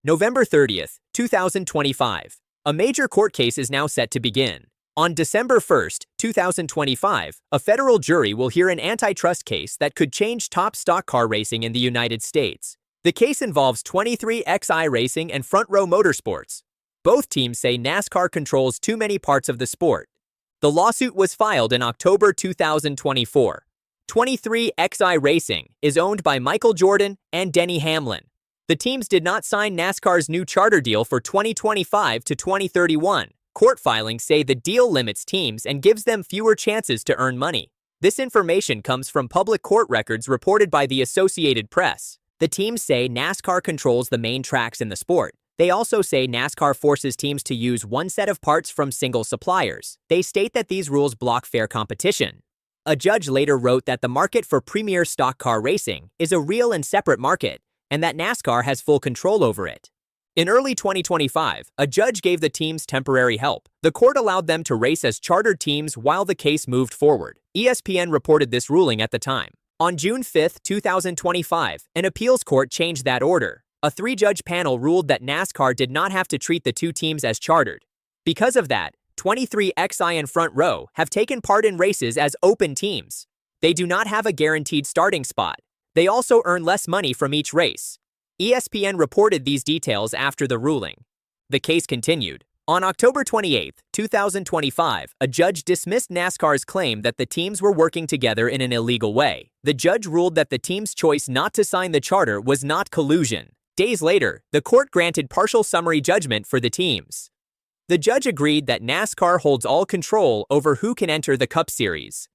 November 30th, 2025. A major court case is now set to begin. On December 1st, 2025, a federal jury will hear an antitrust case that could change top stock car racing in the United States. The case involves 23XI Racing and Front Row Motorsports. Both teams say NASCAR controls too many parts of the sport. The lawsuit was filed in October 2024. 23XI Racing is owned by Jordan and Denny Hamlin. The teams did not sign NASCAR's new charter deal for 2025 to 2031. Court filings say the deal limits teams and gives them fewer chances to earn money. This information comes from public court records reported by the Associated Press. The teams say NASCAR controls the main tracks in the sport. They also say NASCAR forces teams to use one set of parts from single suppliers. They state that these rules block fair competition. A judge later wrote that the market for premier stock car racing is a real and separate market, and that NASCAR has full control over it. In early 2025, a judge gave the teams temporary help. The court allowed them to race as chartered teams while the case moved forward. ESPN reported this ruling at the time. On June 5, 2025, an appeals court changed that order. A three-judge panel ruled that NASCAR did not have to treat the two teams as chartered. Because of that, 23XI and Front Row have taken part in races as open teams. They do not have a guaranteed starting spot. They also earn less money from each race. ESPN reported these details after the ruling. The case continued. On October 28, 2025, a judge dismissed NASCAR's claim that the teams were working together in an illegal way. The judge ruled that the team's choice not to sign the charter was not collusion. Days later, the court granted partial summary judgment for the teams. The judge agreed that NASCAR holds all control over who can enter the Cup Series.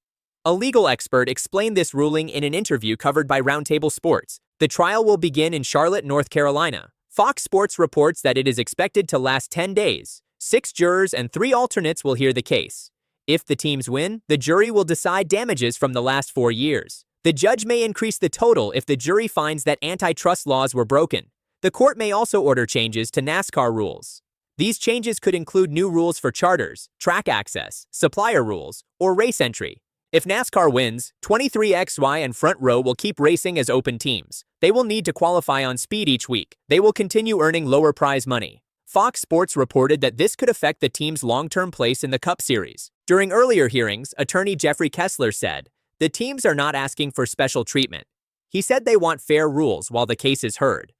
A legal expert explained this ruling in an interview covered by Roundtable Sports. The trial will begin in Charlotte, North Carolina. Fox Sports reports that it is expected to last 10 days. 6 jurors and 3 alternates will hear the case. If the teams win, the jury will decide damages from the last 4 years. The judge may increase the total if the jury finds that antitrust laws were broken. The court may also order changes to NASCAR rules. These changes could include new rules for charters, track access, supplier rules, or race entry. If NASCAR wins, 23XI and Front Row will keep racing as open teams. They will need to qualify on speed each week. They will continue earning lower prize money. Fox Sports reported that this could affect the team's long-term place in the Cup Series. During earlier hearings, attorney Jeffrey Kessler said, "The teams are not asking for special treatment." He said they want fair rules while the case is heard.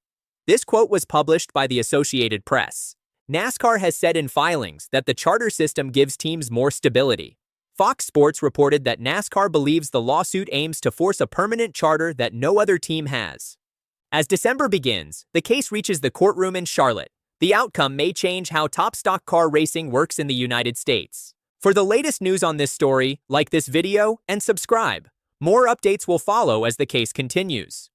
This quote was published by the Associated Press. NASCAR has said in filings that the charter system gives teams more stability. Fox Sports reported that NASCAR believes the lawsuit aims to force a permanent charter that no other team has. As December begins, the case reaches the courtroom in Charlotte. The outcome may change how top stock car racing works in the United States. For the latest news on this story, like this video and subscribe. More updates will follow as the case continues.